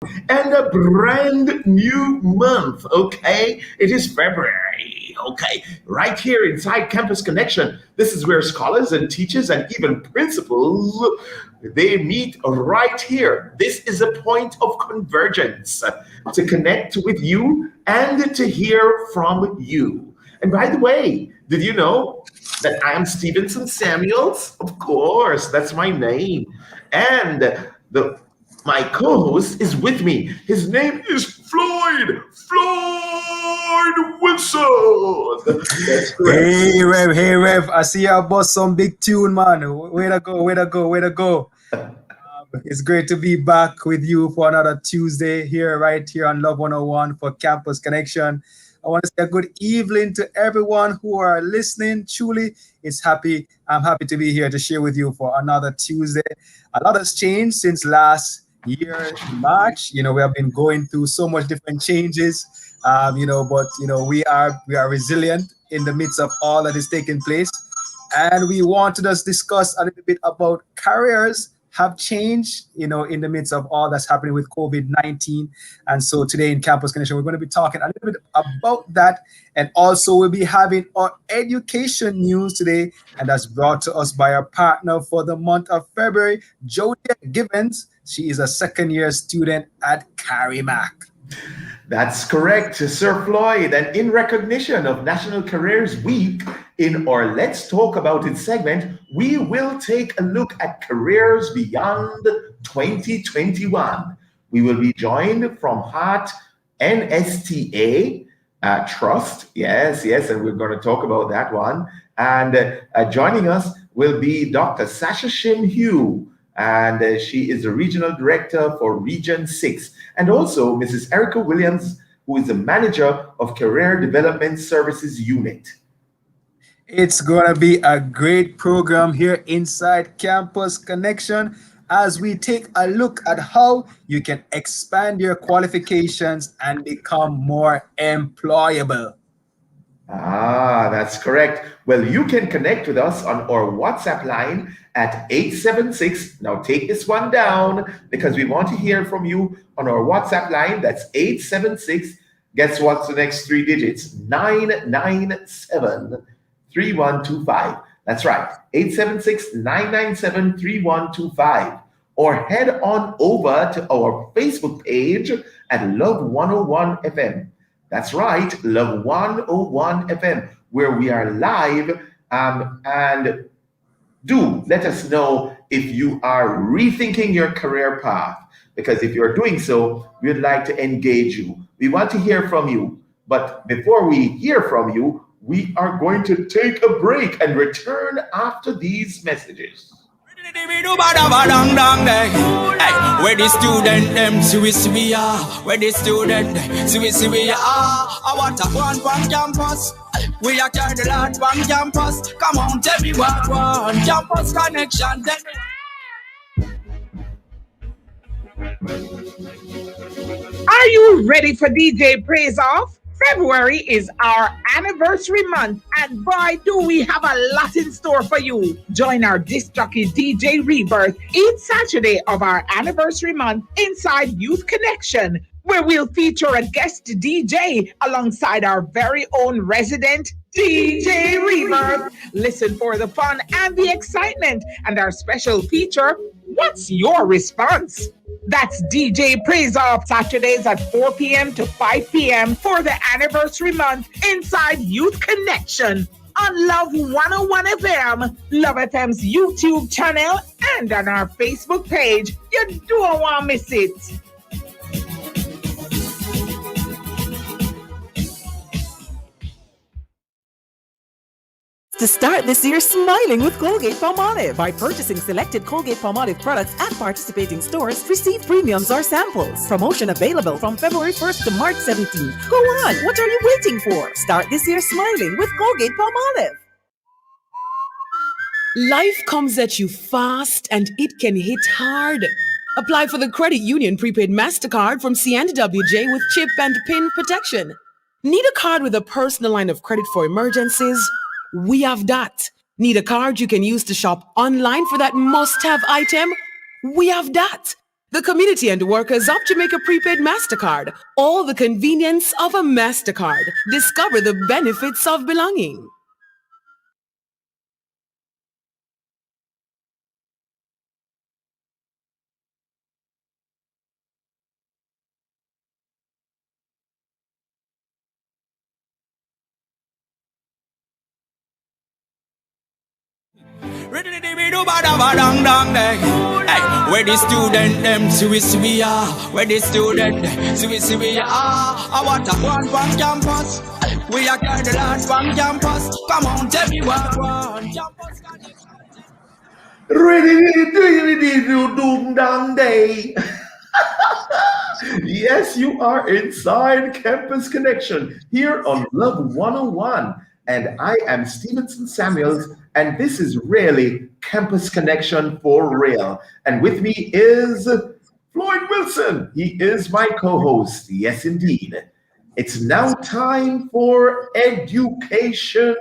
and a brand new month, okay? It is February, okay? Right here inside Campus Connection. This is where scholars and teachers and even principals, they meet right here. This is a point of convergence to connect with you and to hear from you. And by the way, did you know that I am Stevenson Samuels? Of course, that's my name. And the my co-host is with me. His name is Floyd. Floyd Wilson. That's correct. Hey Rev, I see you bust some big tune, man. Way to go, way to go, way to go. It's great to be back with you for another Tuesday here, right here on Love 101 for Campus Connection. I want to say a good evening to everyone who are listening. Truly, I'm happy to be here to share with you for another Tuesday. A lot has changed since last year in March. We have been going through so much different changes. But we are resilient in the midst of all that is taking place. And we want to just discuss a little bit about careers have changed, in the midst of all that's happening with COVID-19. And so today in Campus Connection, we're going to be talking a little bit about that. And also we'll be having our education news today. And that's brought to us by our partner for the month of February, Jodie Gibbons. She is a second-year student at Carimac. That's correct, Sir Floyd. And in recognition of National Careers Week, in our Let's Talk About It segment, we will take a look at careers beyond 2021. We will be joined from Heart NSTA Trust. Yes, and we're going to talk about that one. And joining us will be Dr. Sasha Shim-Hugh, and she is the Regional Director for Region 6. And also Mrs. Erica Williams, who is the Manager of Career Development Services Unit. It's going to be a great program here inside Campus Connection as we take a look at how you can expand your qualifications and become more employable. That's correct. Well, you can connect with us on our WhatsApp line at 876. Now take this one down because we want to hear from you on our WhatsApp line. That's 876. Guess what's the next three digits? 997 3125. That's right. 876-997-3125. Or head on over to our Facebook page at Love 101 FM. That's right, Love 101 FM, where we are live. And do let us know if you are rethinking your career path, because if you're doing so, we'd like to engage you. We want to hear from you. But before we hear from you, we are going to take a break and return after these messages. Hey, where the student them see we are. Where the student see we are. I want to go on campus. We are carry the lot on campus. Come on, tell me what one Campus Connection. Are you ready for DJ Praise Off? February is our anniversary month, and boy, do we have a lot in store for you. Join our disc jockey DJ Rebirth each Saturday of our anniversary month inside Youth Connection, where we'll feature a guest DJ alongside our very own resident DJ Rebirth. Listen for the fun and the excitement, and our special feature, What's Your Response? That's DJ Praise Off Saturdays at 4 p.m. to 5 p.m. for the anniversary month inside Youth Connection on Love 101 FM, Love FM's YouTube channel, and on our Facebook page. You don't want to miss it. To start this year smiling with Colgate-Palmolive. By purchasing selected Colgate-Palmolive products at participating stores, receive premiums or samples. Promotion available from February 1st to March 17th. Go on, what are you waiting for? Start this year smiling with Colgate-Palmolive. Life comes at you fast and it can hit hard. Apply for the Credit Union Prepaid MasterCard from C&WJ with chip and PIN protection. Need a card with a personal line of credit for emergencies? We have that. Need a card you can use to shop online for that must-have item? We have that. The community and workers of Jamaica Prepaid MasterCard. All the convenience of a MasterCard. Discover the benefits of belonging. Hey, where the student them we are, where the student we are. I want a one campus. We are the last one campus. Come on, tell me one campus. Doom down day. Yes, you are inside Campus Connection here on Love 101. And I am Stevenson Samuels, and this is really Campus Connection for real. And with me is Floyd Wilson. He is my co-host. Yes, indeed. It's now time for education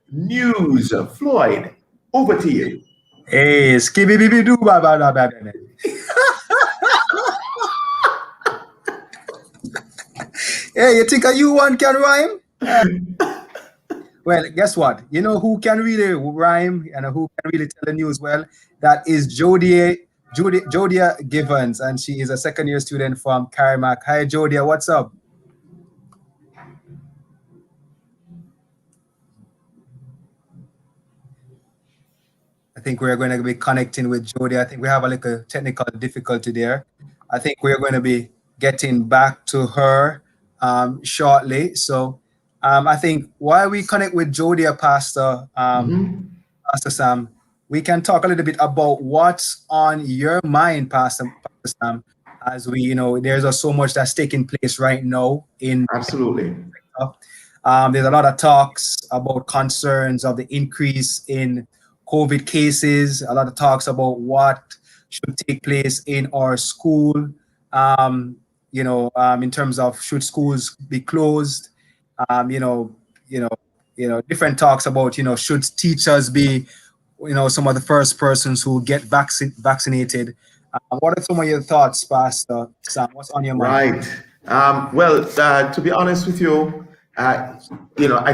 news. Floyd, over to you. Hey, skibby bibby doo ba ba ba ba. Hey, you think a you one can rhyme? Well, guess what? You know who can really rhyme and who can really tell the news well? That is Jodia Givens, and she is a second-year student from Carmack. Hi, Jodia, what's up? I think we're going to be connecting with Jody. I think we have a little technical difficulty there. I think we're going to be getting back to her shortly. So I think while we connect with Jody, Pastor Sam, we can talk a little bit about what's on your mind, Pastor Sam, as we, you know, there's so much that's taking place right now in Absolutely. There's a lot of talks about concerns of the increase in COVID cases, a lot of talks about what should take place in our school, in terms of should schools be closed, different talks about, should teachers be, some of the first persons who get vaccinated. What are some of your thoughts, Pastor Sam? What's on your mind? Right. To be honest with you, I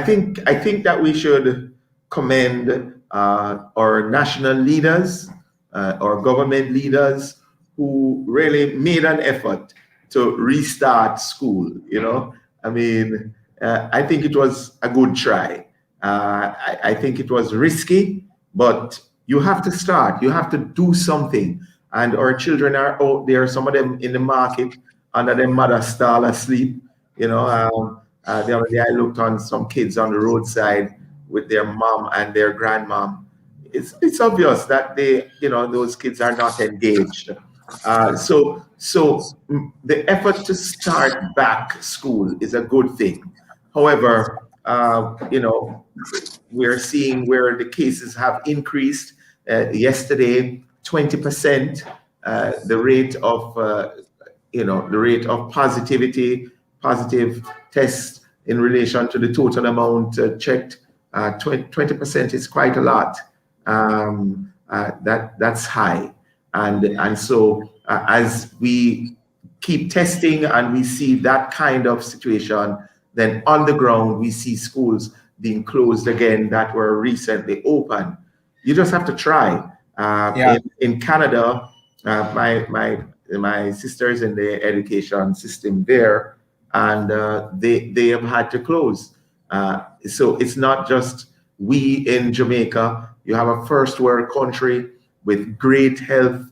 think that we should commend our national leaders, our government leaders who really made an effort to restart school. I think it was a good try. I think it was risky, but you have to start. You have to do something. And our children are out there, some of them in the market under their mother's stall asleep. The other day I looked on some kids on the roadside with their mom and their grandmom. It's obvious that those kids are not engaged. So the effort to start back school is a good thing. However, we're seeing where the cases have increased. Yesterday, 20%. The rate of positive tests in relation to the total amount checked. 20% is quite a lot. That's high, and so as we keep testing and we see that kind of situation, then on the ground we see schools being closed again that were recently open. You just have to try. In Canada, my sister's in the education system there, and they have had to close. So it's not just we in Jamaica. You have a first world country with great health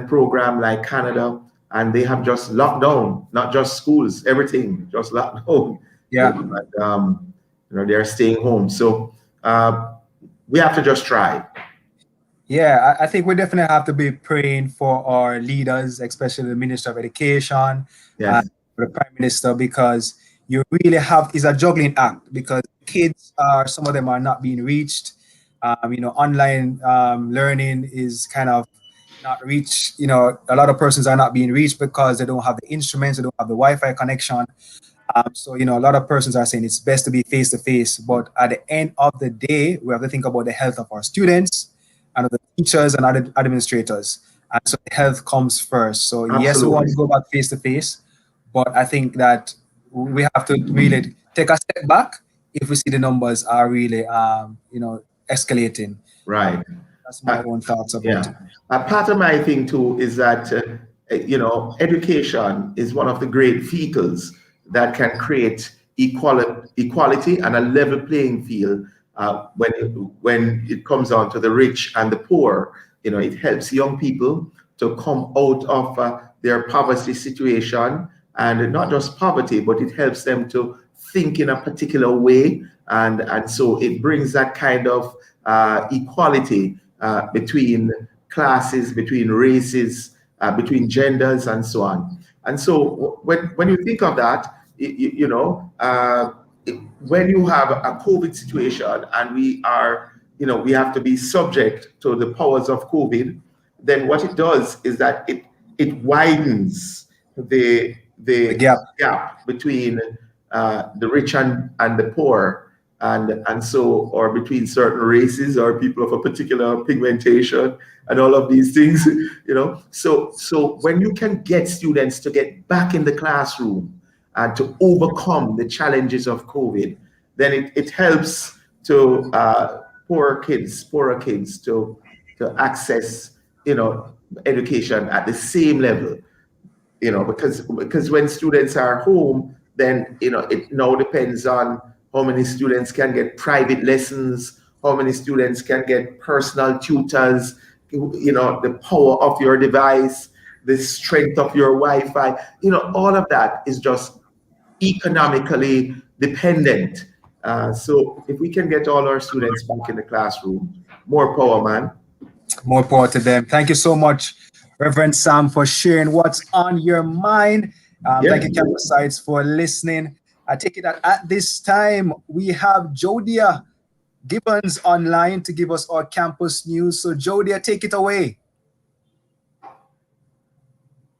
program like Canada, and they have just locked down, not just schools, everything just locked down. Yeah. They're staying home. So we have to just try. Yeah, I think we definitely have to be praying for our leaders, especially the Minister of Education, Yes. The Prime Minister, because you really is a juggling act, because kids some of them are not being reached. Online learning is kind of not reached. A lot of persons are not being reached because they don't have the instruments, they don't have the Wi-Fi connection. So a lot of persons are saying it's best to be face to face. But at the end of the day, we have to think about the health of our students and of the teachers and other administrators. And so health comes first. So yes, we want Absolutely. to go back face to face, but I think that we have to really take a step back if we see the numbers are really, escalating. Right. That's my own thoughts about Yeah. it. A part of my thing too is that, education is one of the great vehicles that can create equality and a level playing field when it comes on to the rich and the poor. It helps young people to come out of their poverty situation, and not just poverty, but it helps them to think in a particular way, and so it brings that kind of equality between classes, between races, between genders, and so on. And so when you think of that, when you have a COVID situation and we have to be subject to the powers of COVID, then what it does is that it widens the The gap. gap between the rich and the poor, and so, or between certain races or people of a particular pigmentation and all of these things. So when you can get students to get back in the classroom and to overcome the challenges of COVID, then it helps to poorer kids to access education at the same level. Because when students are home, then it now depends on how many students can get private lessons, how many students can get personal tutors, the power of your device, the strength of your Wi-Fi. All of that is just economically dependent. So if we can get all our students back in the classroom, more power, man. More power to them. Thank you so much, Reverend Sam, for sharing what's on your mind. Yeah. Thank you, Campus Sites, for listening. I take it that at this time we have Jodia Gibbons online to give us our campus news. So, Jodia, take it away.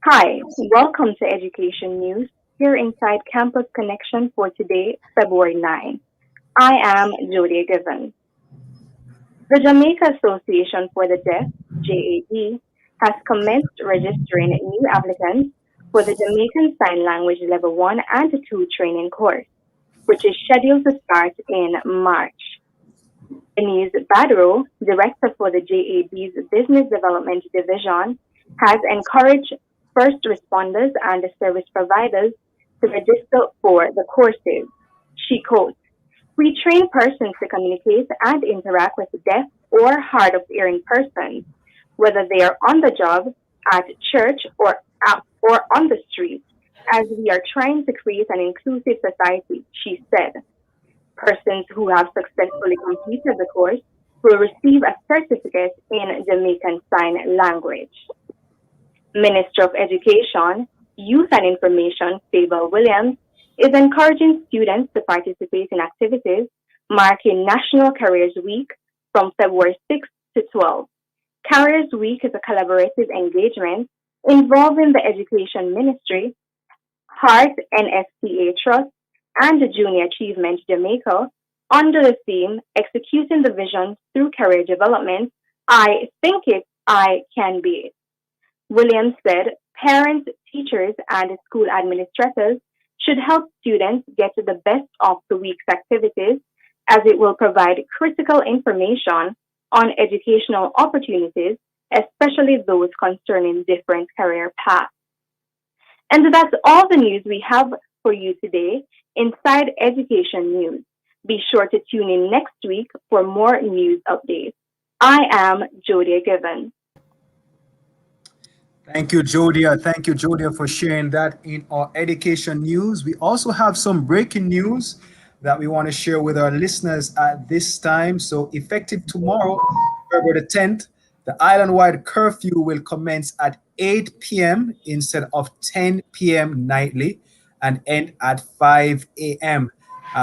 Hi, welcome to Education News here inside Campus Connection for today, February 9. I am Jodia Gibbons. The Jamaica Association for the Deaf, JAD, has commenced registering new applicants for the Jamaican Sign Language Level 1 and 2 training course, which is scheduled to start in March. Denise Badro, director for the JAD's Business Development Division, has encouraged first responders and service providers to register for the courses. She quotes, "We train persons to communicate and interact with deaf or hard of hearing persons, whether they are on the job, at church, or on the street, as we are trying to create an inclusive society," she said. Persons who have successfully completed the course will receive a certificate in Jamaican Sign Language. Minister of Education, Youth and Information, Fable Williams, is encouraging students to participate in activities marking National Careers Week from February 6 to 12. Careers Week is a collaborative engagement involving the Education Ministry, Heart NSTA Trust, and Junior Achievement Jamaica under the theme Executing the Vision Through Career Development. I think it, I can be it. Williams said parents, teachers, and school administrators should help students get to the best of the week's activities, as it will provide critical information on educational opportunities, especially those concerning different career paths. And that's all the news we have for you today inside Education News. Be sure to tune in next week for more news updates. I am Jodia Given. Thank you, Jodia. Thank you, Jodia, for sharing that in our Education News. We also have some breaking news that we want to share with our listeners at this time. So effective tomorrow, February the 10th, the island-wide curfew will commence at 8 p.m. instead of 10 p.m. nightly and end at 5 a.m.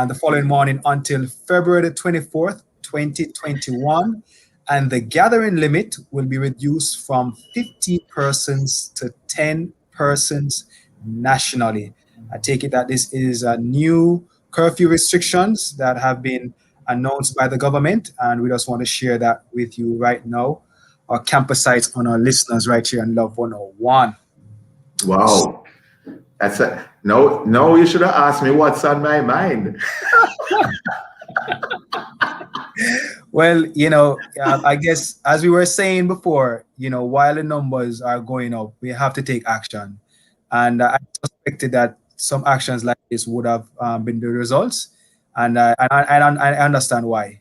The following morning until February the 24th, 2021. And the gathering limit will be reduced from 50 persons to 10 persons nationally. I take it that this is a new curfew restrictions that have been announced by the government, and we just want to share that with you right now. our campus sites on our listeners right here on Love 101. Wow. That's a no, you should have asked me what's on my mind. Well, I guess as we were saying before, while the numbers are going up, we have to take action. And I suspected that some actions like this would have been the results. And I understand why.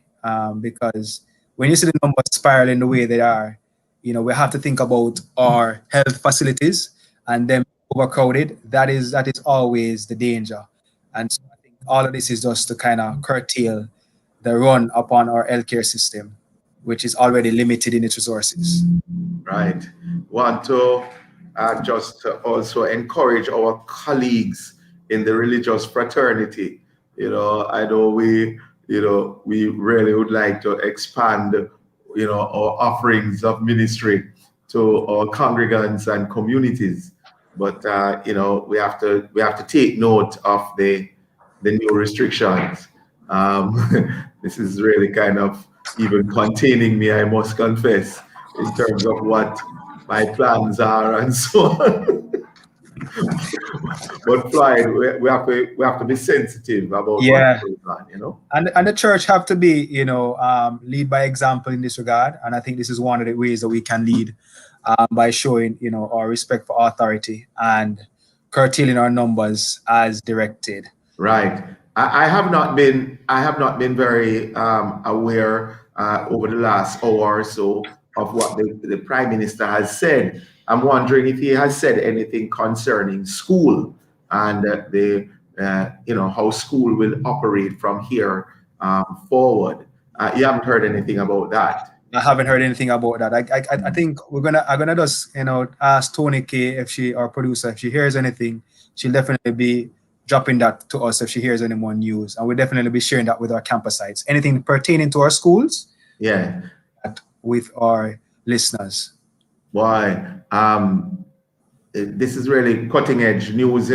Because when you see the numbers spiraling the way they are, we have to think about our health facilities and them overcrowded. That is always the danger. And so I think all of this is just to kind of curtail the run upon our healthcare system, which is already limited in its resources. Right. Want to just also encourage our colleagues in the religious fraternity. I know we really would like to expand, our offerings of ministry to our congregants and communities. But we have to take note of the new restrictions. This is really kind of even containing me, I must confess, in terms of what my plans are and so on. But Floyd, we have to be sensitive about what's going on, And the church have to be, lead by example in this regard. And I think this is one of the ways that we can lead by showing, our respect for authority and curtailing our numbers as directed. Right. I have not been very aware over the last hour or so of what the Prime Minister has said. I'm wondering if he has said anything concerning school and how school will operate from here forward. You haven't heard anything about that. I haven't heard anything about that. I think I'm gonna just ask Tony K our producer, if she hears anything, she'll definitely be dropping that to us if she hears any more news, and we'll definitely be sharing that with our campus sites. Anything pertaining to our schools, with our listeners. Boy, this is really cutting edge news,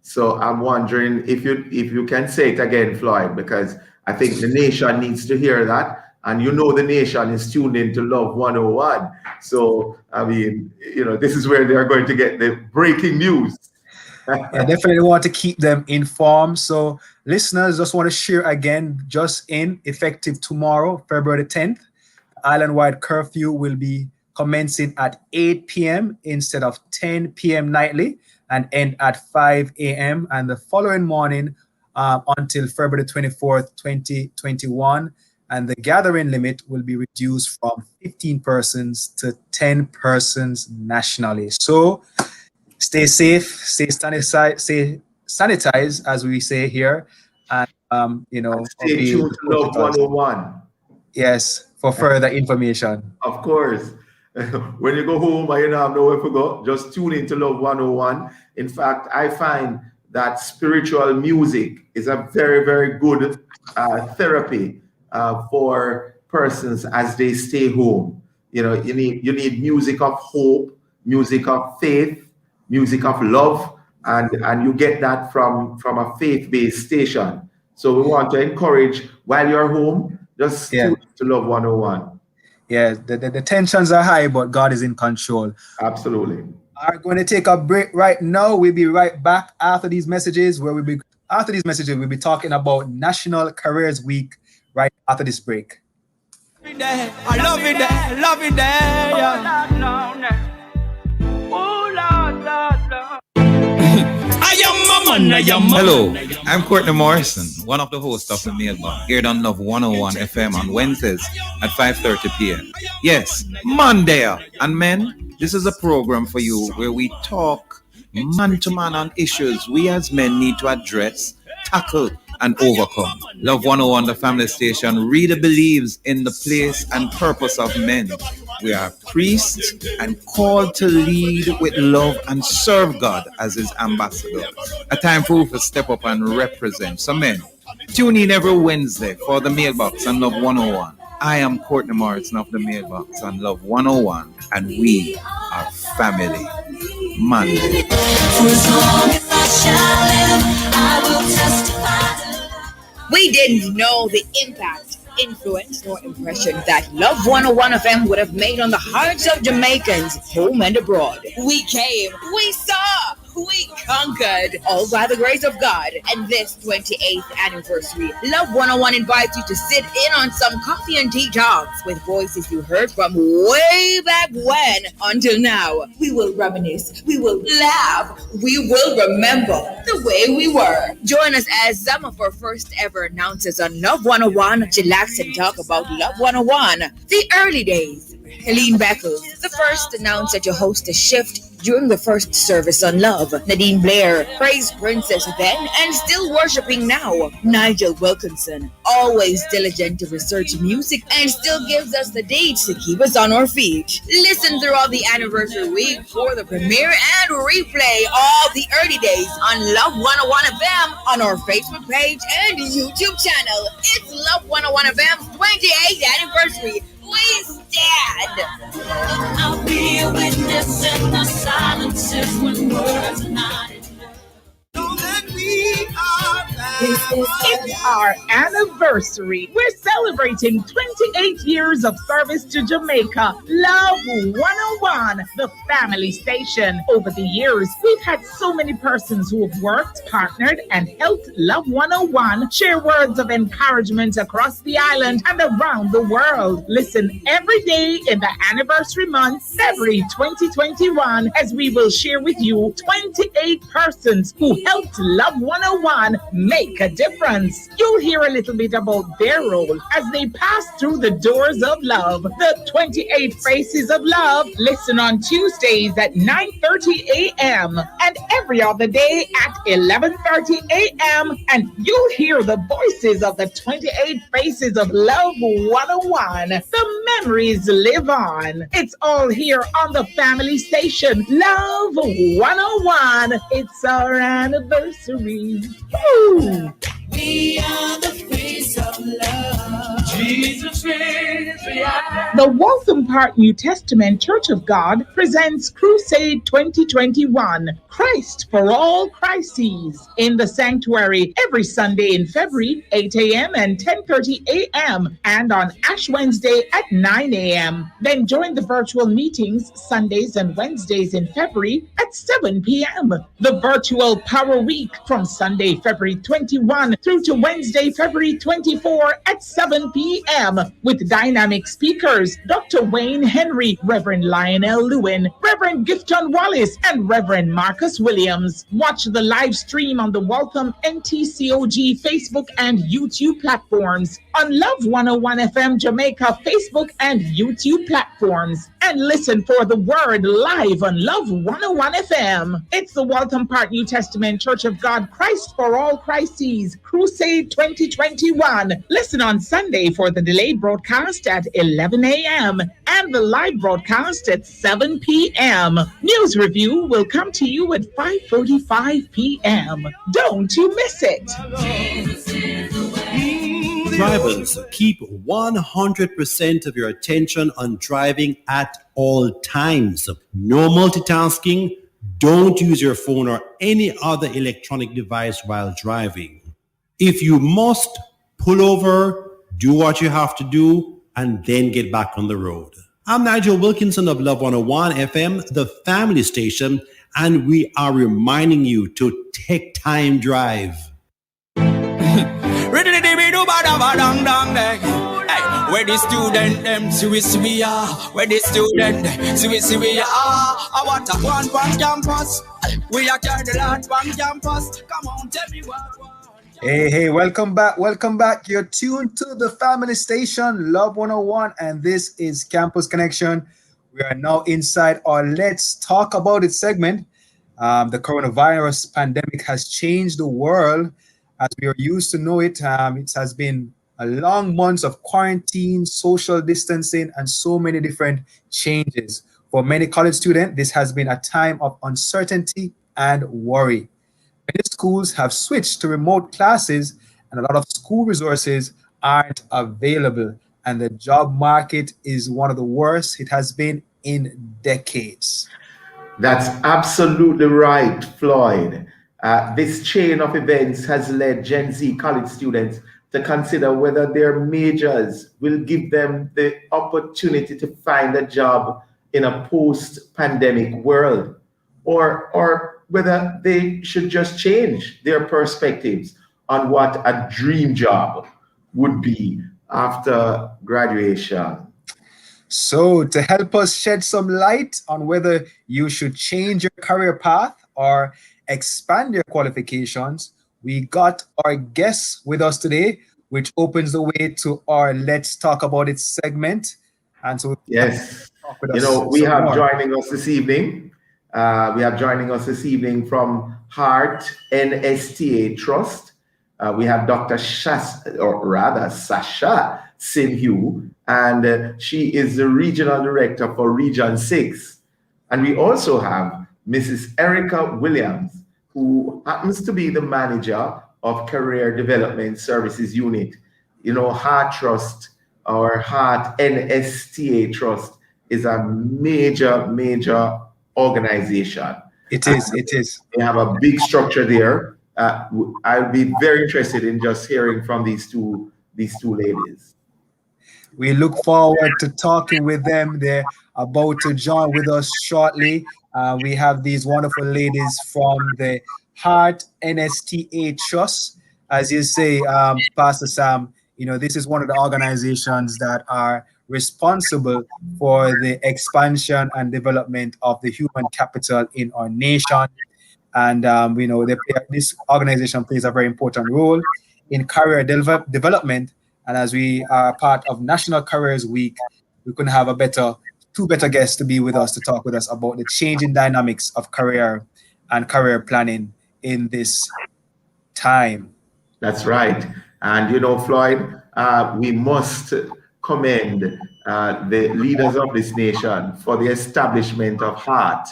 So I'm wondering if you can say it again, Floyd, because I think the nation needs to hear that, and the nation is tuned in to Love 101. So I mean, this is where they are going to get the breaking news. I definitely want to keep them informed. So listeners, just want to share again, just effective tomorrow, February 10th, island-wide curfew will be commencing at 8 p.m. instead of 10 p.m. nightly and end at 5 a.m. and the following morning until February 24th, 2021. And the gathering limit will be reduced from 15 persons to 10 persons nationally. So stay safe, stay sanitized, as we say here, and stay tuned to Love 101. Yes, for further information. Of course. When you go home and you don't have nowhere to go, just tune into Love 101. In fact, I find that spiritual music is a very, very good therapy for persons as they stay home. You need music of hope, music of faith, music of love, and you get that from a faith-based station. So we want to encourage, while you're home, just tune to Love 101. Yeah, the tensions are high, but God is in control. Absolutely. We're going to take a break right now. We'll be right back after these messages, we'll be talking about National Careers Week right after this break. I love it there, love it there. Hello, I'm Courtney Morrison, one of the hosts of the Mailbox, here on Love 101 FM on Wednesdays at 5:30 p.m. Yes, Monday. And men, this is a program for you where we talk man to man on issues we as men need to address, tackle, and overcome. Love 101, the family station, really believes in the place and purpose of men. We are priests and called to lead with love and serve God as his ambassadors. A time for you to step up and represent. So men, tune in every Wednesday for the Mailbox on Love 101. I am Courtney Morrison of the Mailbox on Love 101, and we are family. Monday. For as long as I shall live, I will testify. We didn't know the impact influence nor impression that Love 101 FM would have made on the hearts of Jamaicans, home and abroad. We came, we saw, we conquered, all by the grace of God. And this 28th anniversary, Love 101 invites you to sit in on some coffee and tea talks with voices you heard from way back when until now. We will reminisce, we will laugh, we will remember the way we were. Join us as some of our first ever announcers on Love 101 chillax and talk about Love 101, the early days. Helene Beckles, the first announcer to host a shift during the first service on Love. Nadine Blair, praise princess then and still worshiping now. Nigel Wilkinson, always diligent to research music and still gives us the dates to keep us on our feet. Listen throughout the anniversary week for the premiere and replay all the early days on Love 101 FM on our Facebook page and YouTube channel. It's Love 101 FM's 28th anniversary. We stand. I'll be a witness in the silences when words are not enough. Know that we are It's our anniversary. We're celebrating 28 years of service to Jamaica. Love 101, the family station. Over the years, we've had so many persons who have worked, partnered, and helped Love 101 share words of encouragement across the island and around the world. Listen every day in the anniversary month, February 2021, as we will share with you 28 persons who helped Love 101 make a difference. You'll hear a little bit about their role as they pass through the doors of love. The 28 Faces of Love. Listen on Tuesdays at 9:30 a.m. and every other day at 11:30 a.m. And you'll hear the voices of the 28 Faces of Love 101. The memories live on. It's all here on the family station, Love 101. It's our anniversary. Woo! We are the face of love. Jesus is reality. The Waltham Park New Testament Church of God presents Crusade 2021, Christ for All Crises, in the sanctuary every Sunday in February, 8 a.m. and 10:30 a.m., and on Ash Wednesday at 9 a.m. Then join the virtual meetings Sundays and Wednesdays in February at 7 p.m. The virtual Power Week from Sunday, February 21 through to Wednesday, February 24 at 7 p.m. with dynamic speakers Dr. Wayne Henry, Reverend Lionel Lewin, Reverend Gifton Wallace, and Reverend Marcus Williams. Watch the live stream on the Waltham NTCOG Facebook and YouTube platforms, on Love 101 FM Jamaica Facebook and YouTube platforms, and listen for the word live on Love 101 FM. It's the Waltham Park New Testament Church of God Christ for All Crises Crusade 2021. Listen on Sunday for the delayed broadcast at 11 a.m. and the live broadcast at 7 p.m. News review will come to you at 5:45 p.m. Don't you miss it. Drivers, keep 100% of your attention on driving at all times. No multitasking. Don't use your phone or any other electronic device while driving. If you must, pull over, do what you have to do, and then get back on the road. I'm Nigel Wilkinson of Love 101 FM, the family station, and we are reminding you to take time drive. Where the student them see we are. Where the student see we are. I want a one campus. We are carry the land one campus. Come on, tell me what. Hey, welcome back. You're tuned to the family station, Love 101, and this is Campus Connection. We are now inside our Let's Talk About It segment. The coronavirus pandemic has changed the world as we are used to know it. It has been a long months of quarantine, social distancing, and so many different changes. For many college students, this has been a time of uncertainty and worry. Many schools have switched to remote classes, and a lot of school resources aren't available. And the job market is one of the worst it has been in decades. That's absolutely right, Floyd. This chain of events has led Gen Z college students to consider whether their majors will give them the opportunity to find a job in a post-pandemic world, or whether they should just change their perspectives on what a dream job would be after graduation. So, to help us shed some light on whether you should change your career path or expand your qualifications, we got our guests with us today, which opens the way to our Let's Talk About It segment. And so, yes, talk with you us know, we some have more. joining us this evening. We have joining us this evening from Heart NSTA Trust. We have Dr. Sasha Sinhu, and she is the Regional Director for Region 6. And we also have Mrs. Erica Williams, who happens to be the Manager of Career Development Services Unit. You know, Heart Trust, or Heart NSTA Trust, is a major organization. It is. They have a big structure there. I'll be very interested in just hearing from these two ladies. We look forward to talking with them. They're about to join with us shortly. We have these wonderful ladies from the Heart NSTA Trust. As you say, Pastor Sam, you know, this is one of the organizations that are responsible for the expansion and development of the human capital in our nation. And we know this organization plays a very important role in career development. And as we are part of National Careers Week, we couldn't have two better guests to be with us to talk with us about the changing dynamics of career and career planning in this time. That's right. And you know, Floyd, we must commend the leaders of this nation for the establishment of Heart.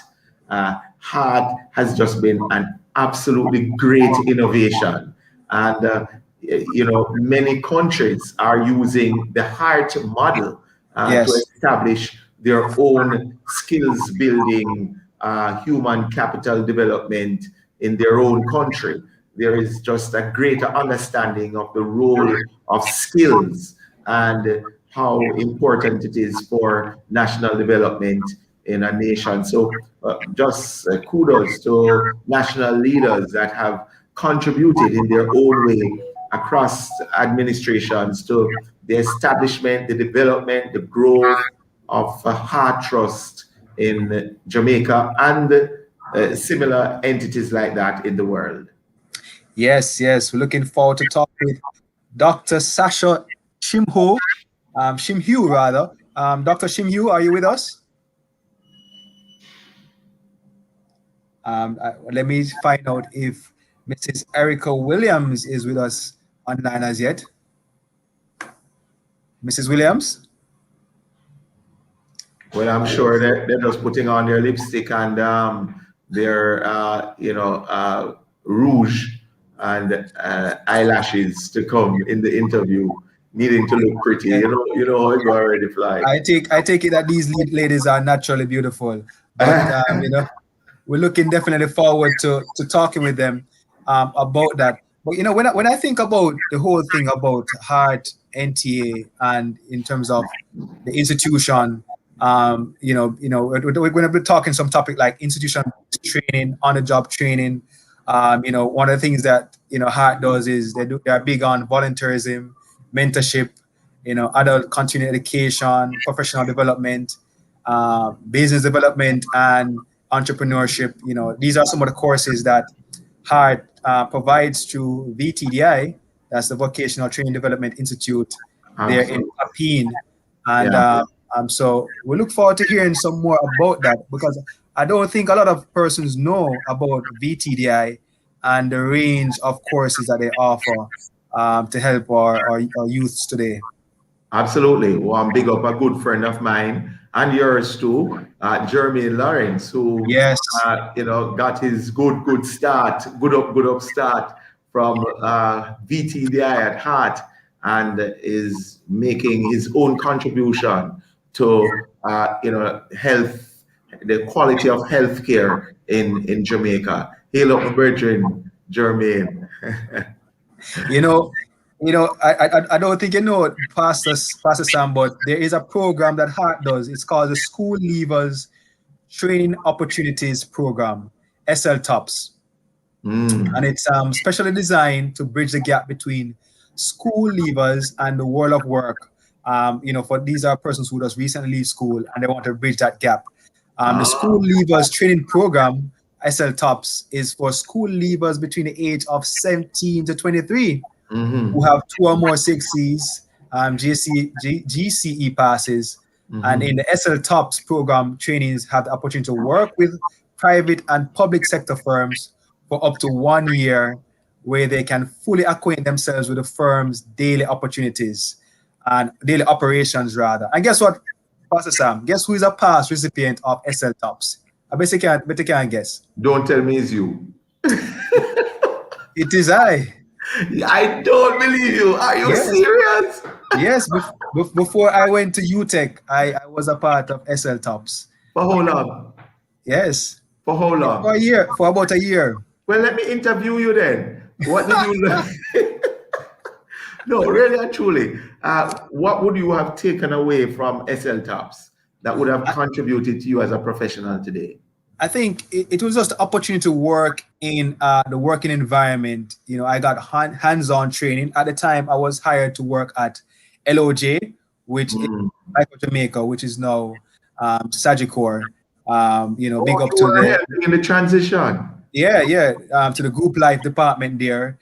Heart has just been an absolutely great innovation. And, you know, many countries are using the Heart model to establish their own skills building, human capital development in their own country. There is just a greater understanding of the role of skills and how important it is for national development in a nation. So just kudos to national leaders that have contributed in their own way across administrations to the establishment, the development, the growth of Heart Trust in Jamaica and similar entities like that in the world. Yes. We're looking forward to talk with Dr. Sasha Shimhu. Dr. Shimhu, are you with us? Let me find out if Mrs. Erica Williams is with us online as yet. Mrs. Williams? Well, I'm sure they're just putting on their lipstick and their, rouge and eyelashes to come in the interview, needing to look pretty. You know how it already fly. I take it that these ladies are naturally beautiful, but we're looking definitely forward to talking with them about that. But you know, when I think about the whole thing about Heart NTA and in terms of the institution, we're going to be talking some topic like institution training, on-the-job training. One of the things that Heart does is they are big on volunteerism, mentorship, adult continuing education, professional development, business development, and entrepreneurship. These are some of the courses that Heart provides through VTDI. That's the Vocational Training Development Institute there in Papine. And so we look forward to hearing some more about that, because I don't think a lot of persons know about VTDI and the range of courses that they offer to help our youths today. Absolutely. Well, I'm big up a good friend of mine and yours too, Jeremy Lawrence, who got his good start from VTDI at Heart, and is making his own contribution to health, the quality of healthcare in Jamaica. Hail up, brethren, Jermaine. I don't think you know it, Pastor Sam, but there is a program that Heart does. It's called the School Leavers Training Opportunities Program, SL TOPS. And it's specially designed to bridge the gap between school leavers and the world of work. For these are persons who just recently leave school and they want to bridge that gap. The School Leavers Training Program, SL TOPS, is for school leavers between the age of 17 to 23 who have 2 or more 6Cs, GCE passes. And in the SL TOPS program, trainees have the opportunity to work with private and public sector firms for up to 1 year, where they can fully acquaint themselves with the firm's daily opportunities and daily operations, rather. And guess what, Pastor Sam? Guess who is a past recipient of SL TOPS? I bet you can't guess. Don't tell me it's you. It is I. I don't believe you. Are you serious? Yes. Before I went to UTech, I was a part of SL TOPS. For how long? Yes. For how long? For about a year. Well, let me interview you then. What did you learn? No, really and truly. What would you have taken away from SL TOPS that would have contributed to you as a professional today? I think it was just the opportunity to work in the working environment. I got hands-on training. At the time, I was hired to work at LOJ, which is Jamaica, which is now Sagicor. Big up to in the transition. To the group life department there.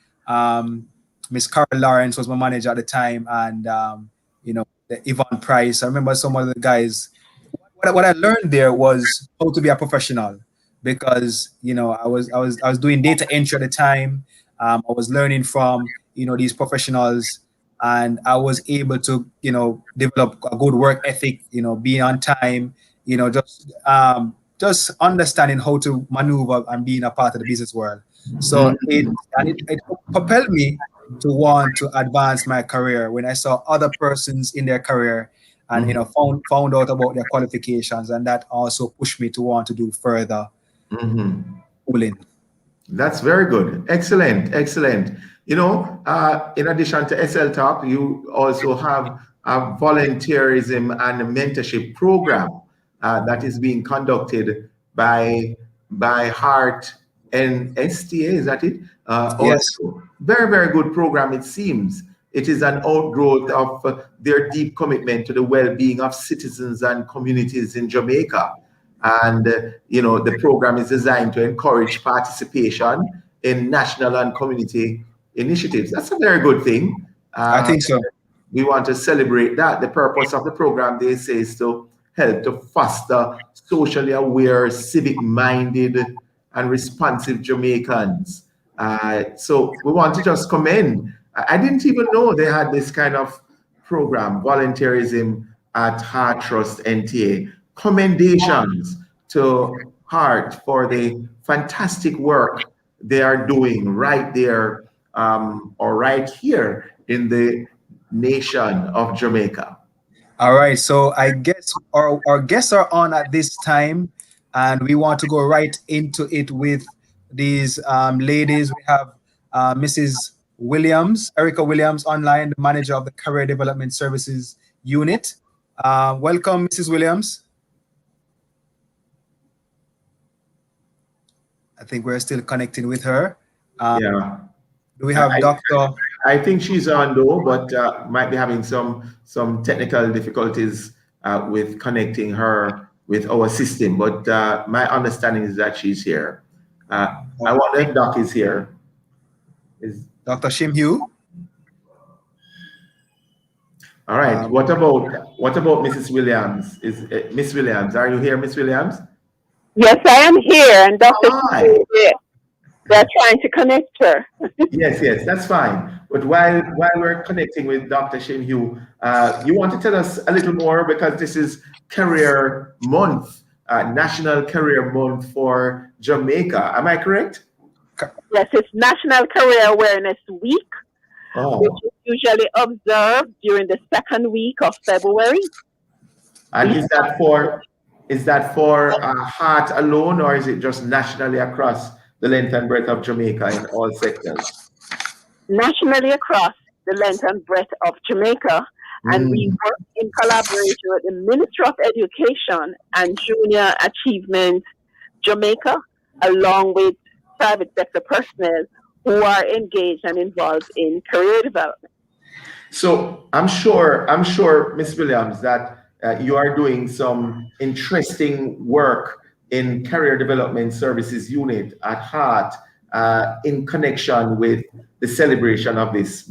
Miss Carol Lawrence was my manager at the time, and Yvonne Price. I remember some of the guys. What I learned there was how to be a professional, because I was doing data entry at the time. I was learning from these professionals, and I was able to develop a good work ethic. Being on time. Just understanding how to maneuver and being a part of the business world. So it propelled me to want to advance my career when I saw other persons in their career and found out about their qualifications, and that also pushed me to want to do further schooling. That's very good. Excellent. In addition to SL Talk, you also have a volunteerism and mentorship program that is being conducted by Heart and STA, is that it? Yes. Also, very, very good program, it seems. It is an outgrowth of their deep commitment to the well-being of citizens and communities in Jamaica. And, the program is designed to encourage participation in national and community initiatives. That's a very good thing. I think so. We want to celebrate that. The purpose of the program, they say, is to help to foster socially aware, civic-minded, and responsive Jamaicans. So we want to just commend. I didn't even know they had this kind of program, volunteerism at Heart Trust NTA. Commendations to Heart for the fantastic work they are doing right there or right here in the nation of Jamaica. All right, so I guess our guests are on at this time, and we want to go right into it with these ladies. We have Mrs. Williams, Erica Williams online, the manager of the Career Development Services Unit. Welcome, Mrs. Williams. I think we're still connecting with her. Do we have Dr. I think she's on though, but might be having some technical difficulties with connecting her with our system. But my understanding is that she's here. I wonder if Doc is here. Is Dr. Shim Hugh? All right. What about Mrs. Williams? Is Miss Williams? Are you here, Miss Williams? Yes, I am here, and Dr. Shim is here. They're trying to connect her. Yes, that's fine. But while we're connecting with Dr. Shim Hugh, you want to tell us a little more, because this is Career Month, National Career Month for Jamaica. Am I correct? Yes, it's National Career Awareness Week, which is usually observed during the second week of February. And is that for Heart alone, or is it just nationally across the length and breadth of Jamaica in all sectors? Nationally across the length and breadth of Jamaica. And we work in collaboration with the Ministry of Education and Junior Achievement Jamaica, along with private sector personnel who are engaged and involved in career development. So I'm sure, Ms. Williams, that you are doing some interesting work in Career Development Services Unit at heart in connection with the celebration of this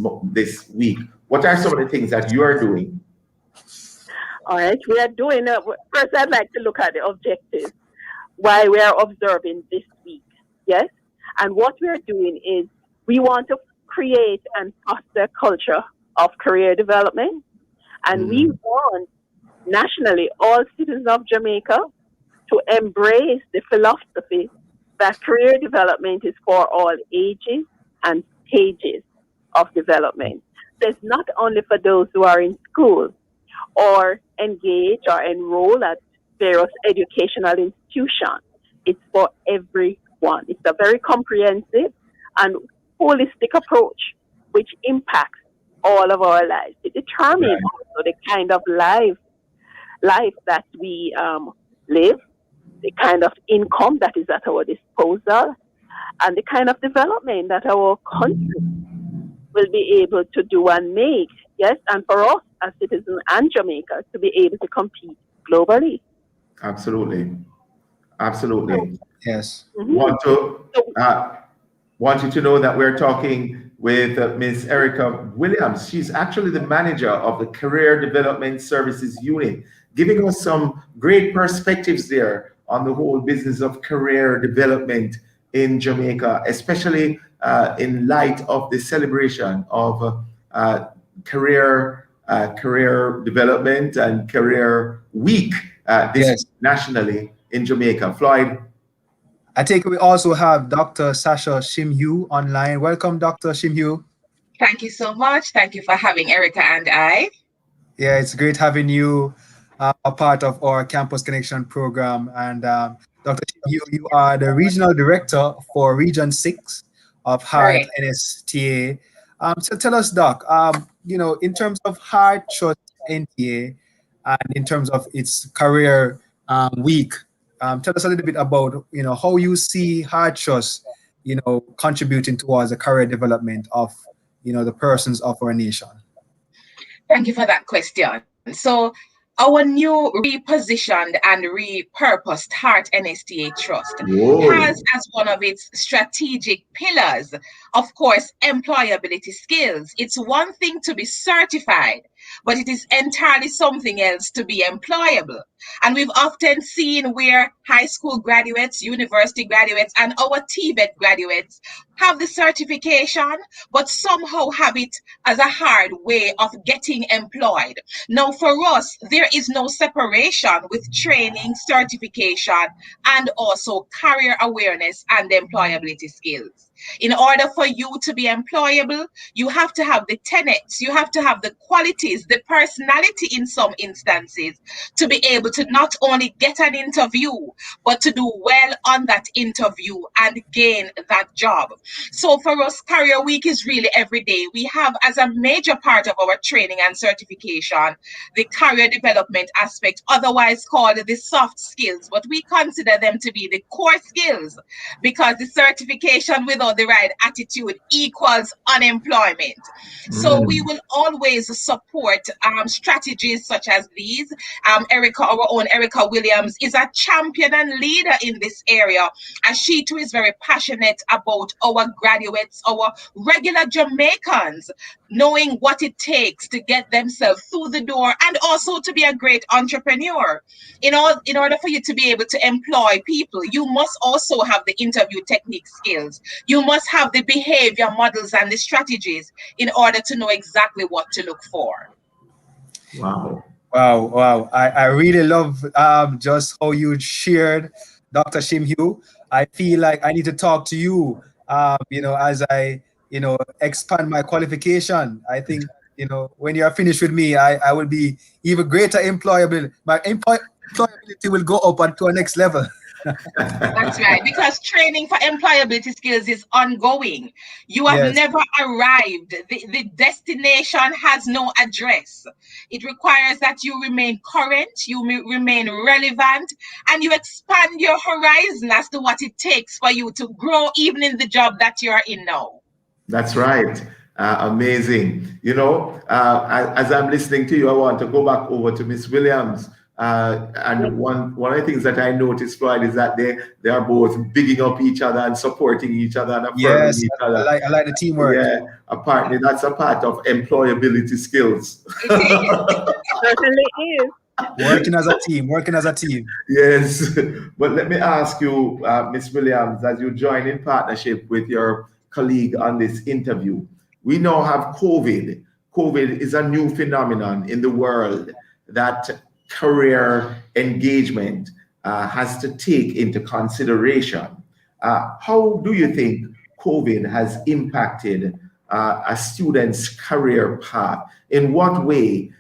week. What are some of the things that you are doing? All right, we are doing, first I'd like to look at the objectives, why we are observing this week, yes? And what we are doing is we want to create and foster a culture of career development, and we want nationally all citizens of Jamaica to embrace the philosophy that career development is for all ages and stages of development. So it's not only for those who are in school or engage or enroll at various educational institutions. It's for everyone. It's a very comprehensive and holistic approach which impacts all of our lives. It determines also the kind of life that we live, the kind of income that is at our disposal, and the kind of development that our country will be able to do and make, yes, and for us as citizens and Jamaica to be able to compete globally. Absolutely. Yes. Want you to know that we're talking with Ms. Erica Williams. She's actually the manager of the Career Development Services Unit, giving us some great perspectives there on the whole business of career development in Jamaica, especially in light of the celebration of career development and career week nationally in Jamaica. Floyd? I think we also have Dr. Sasha Shimhu online. Welcome, Dr. Shimhu. Thank you so much. Thank you for having Erica and I. Yeah, it's great having you a part of our Campus Connection program. And Dr. Shimhu, you are the Regional Director for Region 6 of Heart NSTA. So tell us, Doc, in terms of Heart Trust NTA and in terms of its career week, tell us a little bit about, how you see Heart Trust, contributing towards the career development of, the persons of our nation. Thank you for that question. So our new repositioned and repurposed Heart NSTA Trust has as one of its strategic pillars, of course, employability skills. It's one thing to be certified, but it is entirely something else to be employable. And we've often seen where high school graduates, university graduates, and our TVET graduates have the certification, but somehow have it as a hard way of getting employed. Now, for us, there is no separation with training, certification, and also career awareness and employability skills. In order for you to be employable, you have to have the tenets, you have to have the qualities, the personality in some instances to be able to not only get an interview, but to do well on that interview and gain that job. So for us, Career Week is really every day. We have as a major part of our training and certification, the career development aspect, otherwise called the soft skills, but we consider them to be the core skills because the certification without the right attitude equals unemployment. So we will always support strategies such as these. Erica, our own Erica Williams, is a champion and leader in this area, and she too is very passionate about our graduates, our regular Jamaicans, knowing what it takes to get themselves through the door and also to be a great entrepreneur. In order for you to be able to employ people, you must also have the interview technique skills. You must have the behavior models and the strategies in order to know exactly what to look for. Wow. I really love just how you shared, Dr. Shimhu. I feel like I need to talk to you, as I, expand my qualification. I think, when you're finished with me, I will be even greater employable. My employability will go up onto a next level. That's right, because training for employability skills is ongoing. You have Yes. never arrived. The destination has no address. It requires that you remain current, you remain relevant, and you expand your horizon as to what it takes for you to grow even in the job that you're in now. That's right. Amazing. You know, as I'm listening to you, I want to go back over to Miss Williams. And one of the things that I noticed, Floyd, is that they are both bigging up each other and supporting each other and affirming Yes, each other. I like the teamwork. Yeah, apparently that's a part of employability skills. Certainly is. Working as a team. Yes, but let me ask you, Miss Williams, as you join in partnership with your colleague on this interview, we now have COVID. COVID is a new phenomenon in the world that career engagement has to take into consideration. How do you think COVID has impacted a student's career path? In what way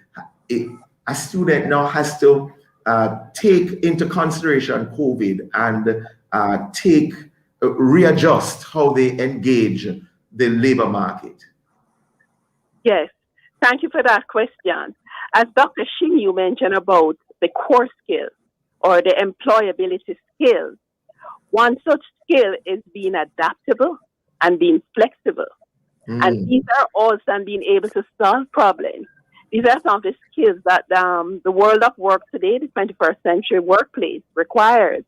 a student now has to take into consideration COVID and readjust how they engage the labor market? Yes, thank you for that question. As Dr. Shin mentioned about the core skills or the employability skills, one such skill is being adaptable and being flexible. And these are also being able to solve problems. These are some of the skills that the world of work today, the 21st century workplace, requires.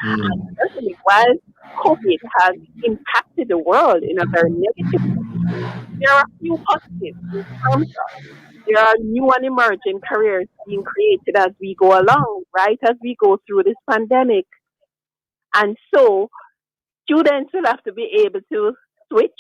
And certainly, while COVID has impacted the world in a very negative way, there are a few positives in terms of there are new and emerging careers being created as we go along, right, as we go through this pandemic. And so students will have to be able to switch,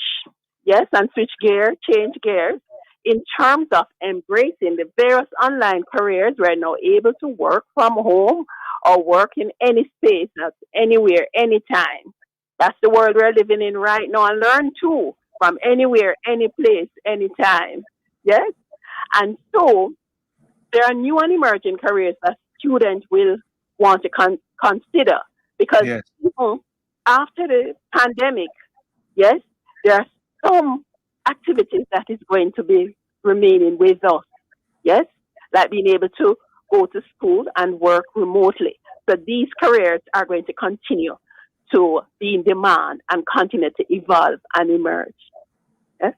yes, and change gears in terms of embracing the various online careers. We're now able to work from home or work in any space, anywhere, anytime. That's the world we're living in right now, and learn too from anywhere, any place, anytime. Yes? And so there are new and emerging careers that students will want to consider because after the pandemic, yes, there are some activities that is going to be remaining with us. Yes, like being able to go to school and work remotely. So these careers are going to continue to be in demand and continue to evolve and emerge. Yes?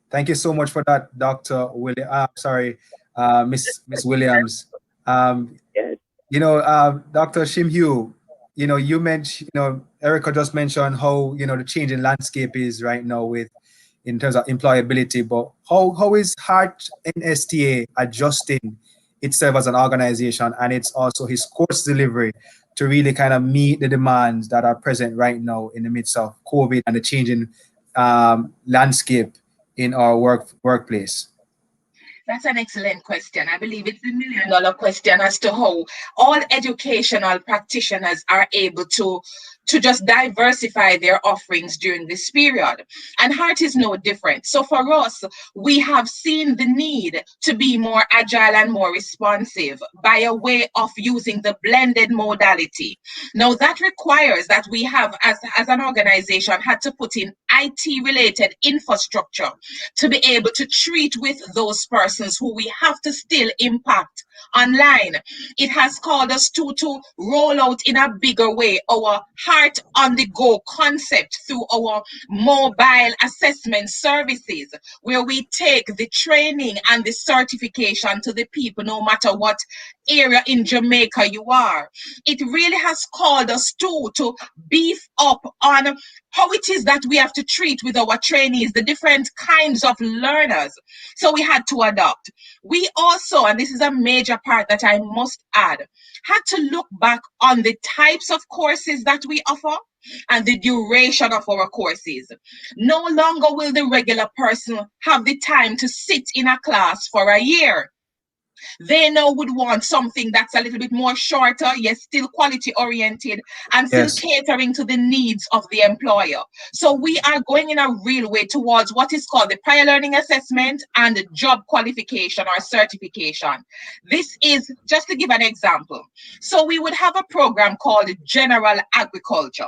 Thank you so much for that, Dr. Miss Williams. Yes. You know, Dr. Shimhugh, you know, you mentioned, you know, Erica just mentioned how, you know, the changing landscape is right now in terms of employability, but how is Hart NSTA adjusting itself as an organization, and it's also his course delivery to really kind of meet the demands that are present right now in the midst of COVID and the changing landscape in our workplace? That's an excellent question. I believe it's the $1 million question as to how all educational practitioners are able to just diversify their offerings during this period. And Heart is no different. So for us, we have seen the need to be more agile and more responsive by a way of using the blended modality. Now that requires that we have, as an organization, had to put in IT-related infrastructure to be able to treat with those persons who we have to still impact online. It has called us to roll out in a bigger way our Heart on the Go concept through our mobile assessment services, where we take the training and the certification to the people, no matter what area in Jamaica you are. It really has called us to beef up on how it is that we have to treat with our trainees, the different kinds of learners. So we had to adopt. We also, and this is a major part that I must add, had to look back on the types of courses that we offer and the duration of our courses. No longer will the regular person have the time to sit in a class for a year. They now would want something that's a little bit more shorter, yet still quality oriented and still Yes. catering to the needs of the employer. So we are going in a real way towards what is called the prior learning assessment and the job qualification or certification. This is just to give an example. So we would have a program called General Agriculture.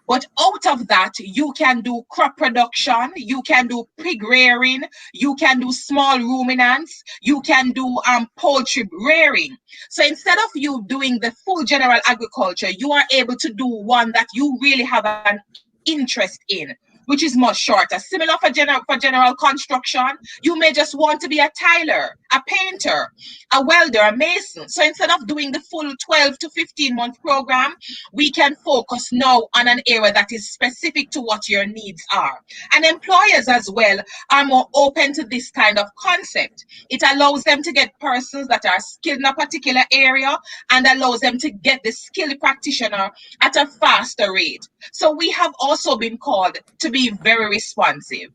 But out of that, you can do crop production, you can do pig rearing, you can do small ruminants, you can do poultry rearing. So instead of you doing the full general agriculture, you are able to do one that you really have an interest in, which is much shorter. Similar for general construction, you may just want to be a tiler, a painter, a welder, a mason. So instead of doing the full 12 to 15-month program, we can focus now on an area that is specific to what your needs are. And employers as well are more open to this kind of concept. It allows them to get persons that are skilled in a particular area and allows them to get the skilled practitioner at a faster rate. So we have also been called to be very responsive.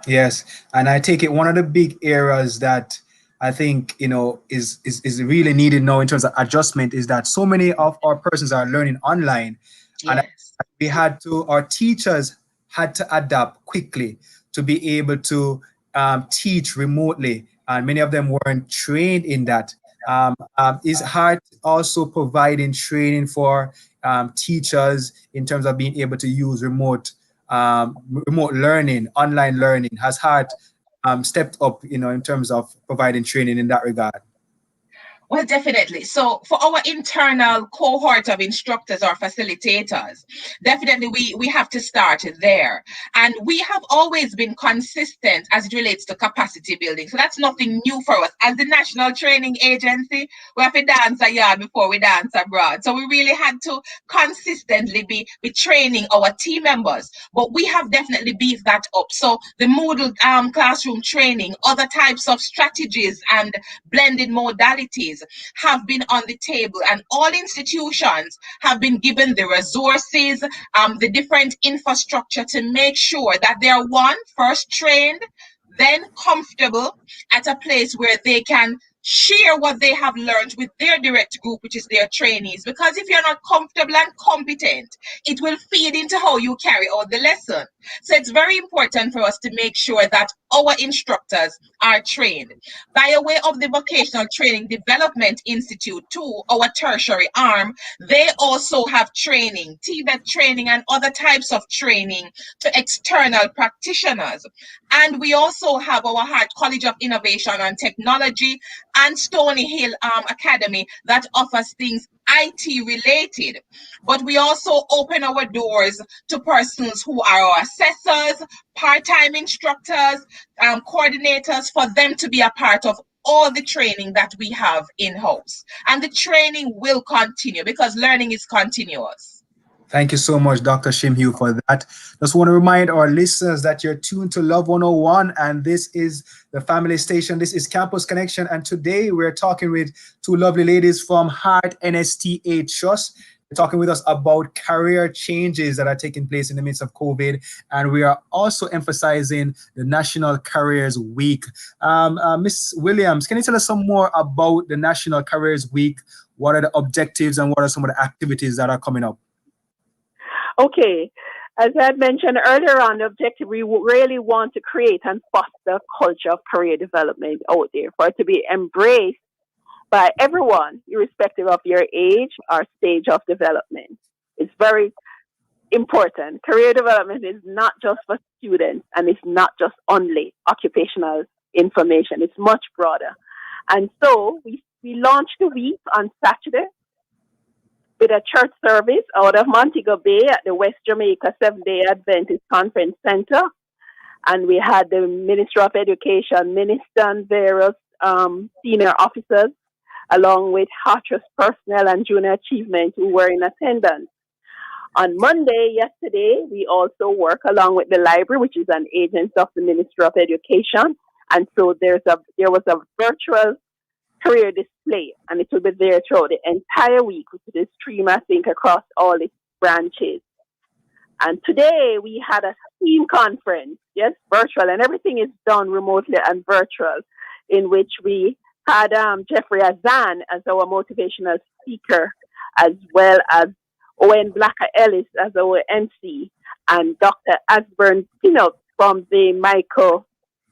Yes, and I take it one of the big areas that I think is really needed now in terms of adjustment is that so many of our persons are learning online, and Yes. our teachers had to adapt quickly to be able to teach remotely, and many of them weren't trained in that. Is hard also providing training for teachers in terms of being able to use remote learning, online learning. Has hard stepped up, in terms of providing training in that regard? Well, definitely. So for our internal cohort of instructors or facilitators, definitely we have to start there. And we have always been consistent as it relates to capacity building. So that's nothing new for us. As the National Training Agency, we have to dance a yard before we dance abroad. So we really had to consistently be training our team members. But we have definitely beefed that up. So the Moodle classroom training, other types of strategies and blended modalities have been on the table, and all institutions have been given the resources, the different infrastructure to make sure that they are first trained, then comfortable at a place where they can share what they have learned with their direct group, which is their trainees. Because if you're not comfortable and competent, it will feed into how you carry out the lesson. So it's very important for us to make sure that our instructors are trained. By way of the Vocational Training Development Institute, too, our tertiary arm, they also have training, TVET training and other types of training to external practitioners. And we also have our Hart College of Innovation and Technology and Stony Hill Academy that offers things IT related. But we also open our doors to persons who are our assessors, part-time instructors, coordinators, for them to be a part of all the training that we have in-house. And the training will continue because learning is continuous. Thank you so much, Dr. Shimhugh, for that. Just want to remind our listeners that you're tuned to Love 101, and this is the family station. This is Campus Connection, and today we're talking with two lovely ladies from Heart NSTA Trust. They're talking with us about career changes that are taking place in the midst of COVID, and we are also emphasizing the National Careers Week. Ms. Williams, can you tell us some more about the National Careers Week? What are the objectives and what are some of the activities that are coming up? Okay. As I had mentioned earlier on, the objective, we really want to create and foster a culture of career development out there for it to be embraced by everyone, irrespective of your age or stage of development. It's very important. Career development is not just for students, and it's not just only occupational information. It's much broader. And so we launched the week on Saturday with a church service out of Montego Bay at the West Jamaica Seventh-day Adventist Conference Center. And we had the Minister of Education, minister, and various senior officers, along with Hatras personnel and junior achievement who were in attendance. On Monday, yesterday, we also work along with the library, which is an agency of the Ministry of Education. And so there was a virtual career display, and it will be there throughout the entire week, which is streamed, I think, across all its branches. And today we had a team conference, yes, virtual, and everything is done remotely and virtual, in which we had Jeffrey Azan as our motivational speaker, as well as Owen Blacker Ellis as our MC, and Dr. Asburn Pinnock from the Michael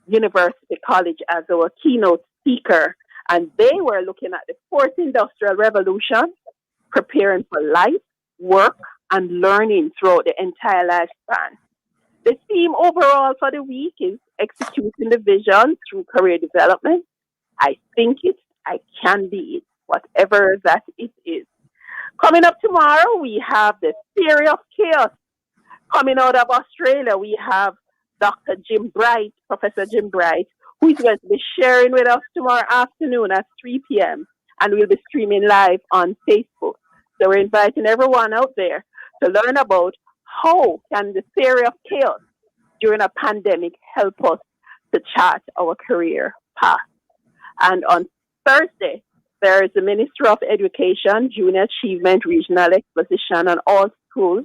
University College as our keynote speaker. And they were looking at the fourth industrial revolution, preparing for life, work, and learning throughout the entire lifespan. The theme overall for the week is executing the vision through career development. I think it, I can be it, whatever that it is. Coming up tomorrow, we have the theory of chaos. Coming out of Australia, we have Dr. Jim Bright, Professor Jim Bright, who is going to be sharing with us tomorrow afternoon at 3 p.m. And we'll be streaming live on Facebook. So we're inviting everyone out there to learn about how can the theory of chaos during a pandemic help us to chart our career path. And on Thursday, there is the Ministry of Education Junior Achievement Regional Exposition, and all schools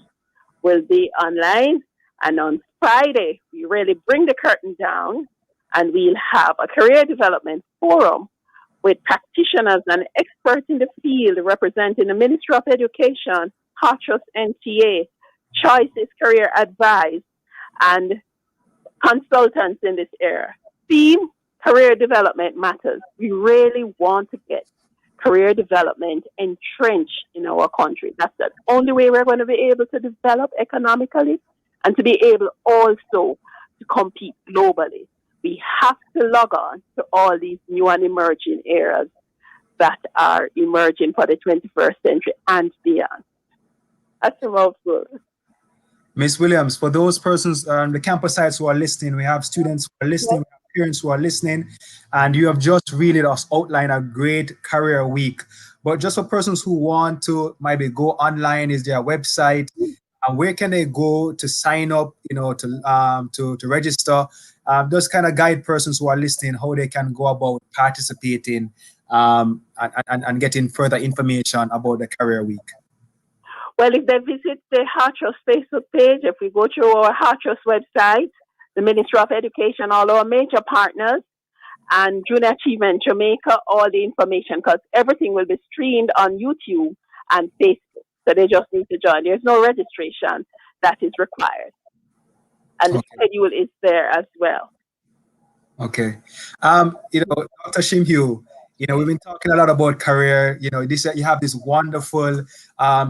will be online. And on Friday, we really bring the curtain down, and we'll have a career development forum with practitioners and experts in the field representing the Ministry of Education, Hartrust NTA, Choices Career Advice, and consultants in this area. Theme, career development matters. We really want to get career development entrenched in our country. That's the only way we're going to be able to develop economically and to be able also to compete globally. We have to log on to all these new and emerging areas that are emerging for the 21st century and beyond. That's a mouthful. Miss Williams, for those persons on the campus sites who are listening, we have students who are listening, we have parents who are listening, and you have just really just outlined a great career week. But just for persons who want to maybe go online, is there a website? And where can they go to sign up, to register? Just kind of guide persons who are listening how they can go about participating and getting further information about the career week. Well, if they visit the Hartrust Facebook page, if we go to our Hartrust website, the Ministry of Education, all our major partners, and Junior Achievement Jamaica, all the information, because everything will be streamed on YouTube and Facebook. So they just need to join. There's no registration that is required. And the schedule is there as well. Okay. Dr. Shimhue, we've been talking a lot about career. You have this wonderful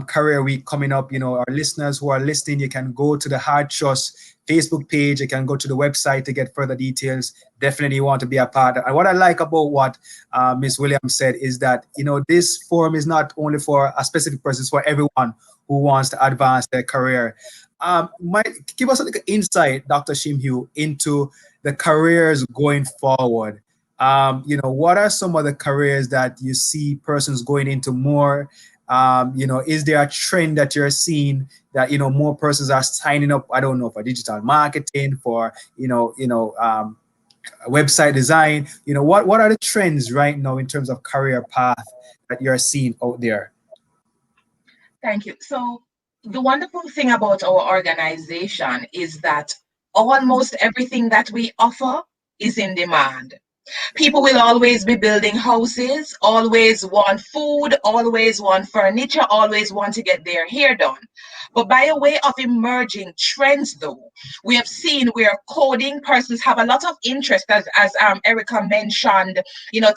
career week coming up. Our listeners who are listening, you can go to the Hartrust Facebook page. You can go to the website to get further details. Definitely want to be a part of. And what I like about what Ms. Williams said is that, this forum is not only for a specific person, it's for everyone who wants to advance their career. Give us a little insight, Dr. Shimhue, into the careers going forward. What are some of the careers that you see persons going into more? Is there a trend that you're seeing that, more persons are signing up, I don't know, for digital marketing, for, website design? What are the trends right now in terms of career path that you're seeing out there? Thank you. So the wonderful thing about our organization is that almost everything that we offer is in demand. People will always be building houses, always want food, always want furniture, always want to get their hair done. But by a way of emerging trends, though, we have seen where coding persons have a lot of interest, as Erica mentioned,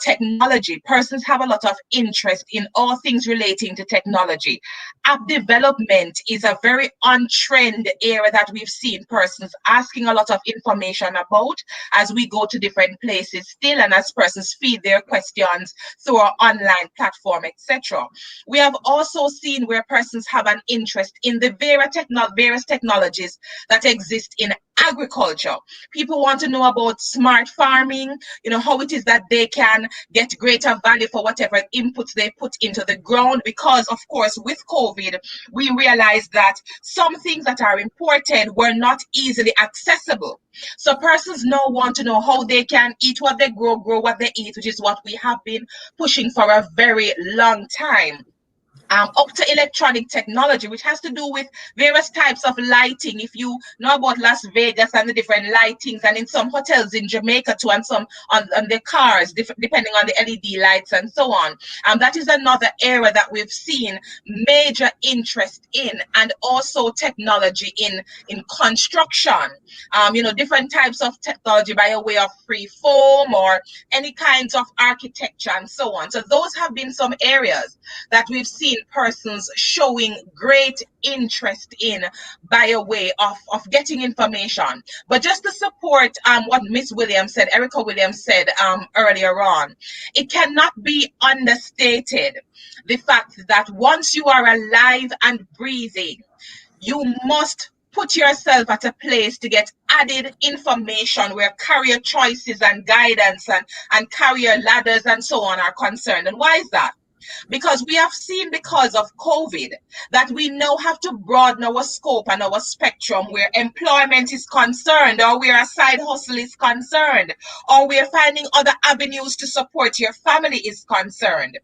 technology. Persons have a lot of interest in all things relating to technology. App development is a very on-trend area that we've seen persons asking a lot of information about as we go to different places still, and as persons feed their questions through our online platform, etc. We have also seen where persons have an interest in the various technologies that exist in agriculture. People want to know about smart farming, how it is that they can get greater value for whatever inputs they put into the ground, because of course with COVID we realized that some things that are imported were not easily accessible. So persons now want to know how they can eat what they grow what they eat, which is what we have been pushing for a very long time. optoelectronic technology, which has to do with various types of lighting. If you know about Las Vegas and the different lightings, and in some hotels in Jamaica too, and some on the cars, depending on the LED lights and so on. That is another area that we've seen major interest in, and also technology in construction. Different types of technology by a way of free foam or any kinds of architecture and so on. So those have been some areas that we've seen persons showing great interest in by a way of getting information. But just to support what Miss Williams said, Erica Williams said earlier on, it cannot be understated the fact that once you are alive and breathing, you must put yourself at a place to get added information where career choices and guidance and career ladders and so on are concerned. And why is that? Because we have seen, because of COVID, that we now have to broaden our scope and our spectrum where employment is concerned, or where a side hustle is concerned, or where finding other avenues to support your family is concerned.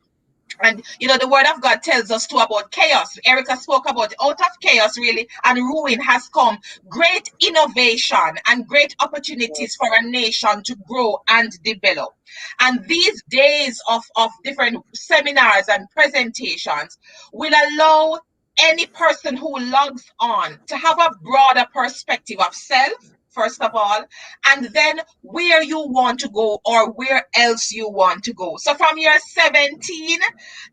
And the word of God tells us too about chaos. Erica spoke about out of chaos, really, and ruin has come great innovation and great opportunities for a nation to grow and develop. And these days of different seminars and presentations will allow any person who logs on to have a broader perspective of self, first of all, and then where you want to go or where else you want to go. So from your 17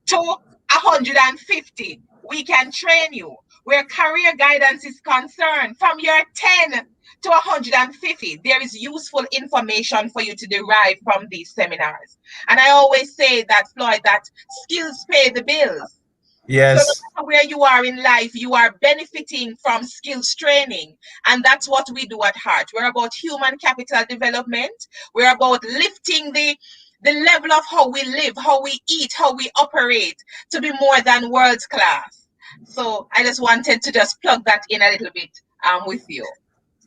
to 150, we can train you. Where career guidance is concerned, from your 10 to 150, there is useful information for you to derive from these seminars. And I always say that, Floyd, that skills pay the bills. Yes. So no matter where you are in life, you are benefiting from skills training. And that's what we do at Heart. We're about human capital development. We're about lifting the level of how we live, how we eat, how we operate to be more than world class. So I just wanted to just plug that in a little bit with you.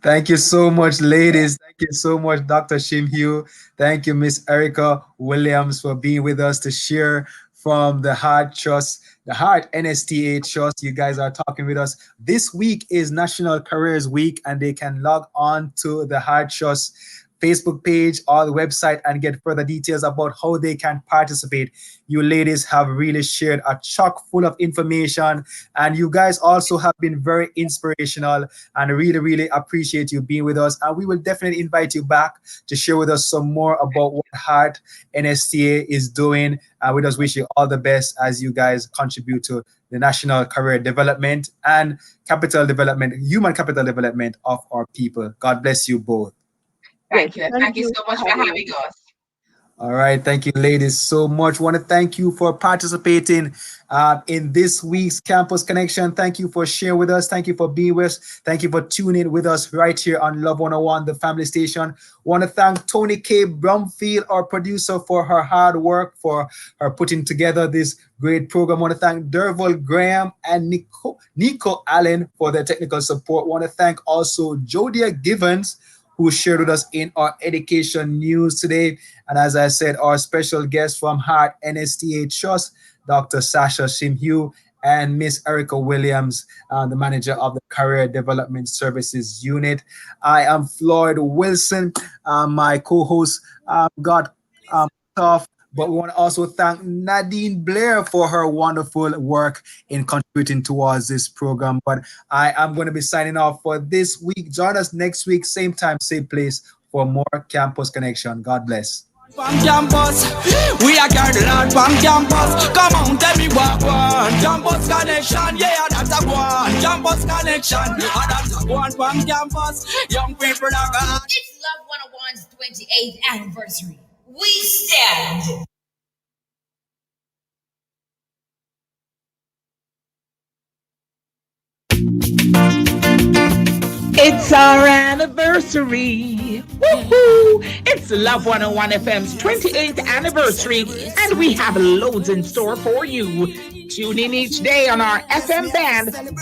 Thank you so much, ladies. Thank you so much, Dr. Shimhugh. Thank you, Miss Erica Williams, for being with us to share from the Heart Trust, the Heart NSTA Trust. You guys are talking with us. This week is National Careers Week, and they can log on to the Heart Trust Facebook page or the website and get further details about how they can participate. You ladies have really shared a chock full of information, and you guys also have been very inspirational, and really, really appreciate you being with us. And we will definitely invite you back to share with us some more about what Heart NSTA is doing. We just wish you all the best as you guys contribute to the national career development and capital development, human capital development of our people. God bless you both. Thank you. Thank you so much for having us. All right. Thank you, ladies, so much. Want to thank you for participating in this week's Campus Connection. Thank you for sharing with us. Thank you for being with us. Thank you for tuning in with us right here on Love 101, the family station. Want to thank Tony K. Brumfield, our producer, for her hard work, for her putting together this great program. Want to thank Derval Graham and Nico Allen for their technical support. Want to thank also Jodia Givens, who shared with us in our education news today. And as I said, our special guest from Heart NSTA Trust, Dr. Sasha Shimhugh, and Miss Erica Williams, the manager of the Career Development Services Unit. I am Floyd Wilson. My co-host got off. But we want to also thank Nadine Blair for her wonderful work in contributing towards this program. But I am going to be signing off for this week. Join us next week, same time, same place, for more Campus Connection. God bless. From campus, we are carrying out from campus. Come on, tell me what one. Campus Connection, yeah, that's a one. Campus Connection, yeah, that's a one from campus. Young people are gone. It's Love 101's 28th anniversary. We stand. It's our anniversary. Woohoo! It's Love 101 FM's 28th anniversary, and we have loads in store for you. Tune in each day on our FM band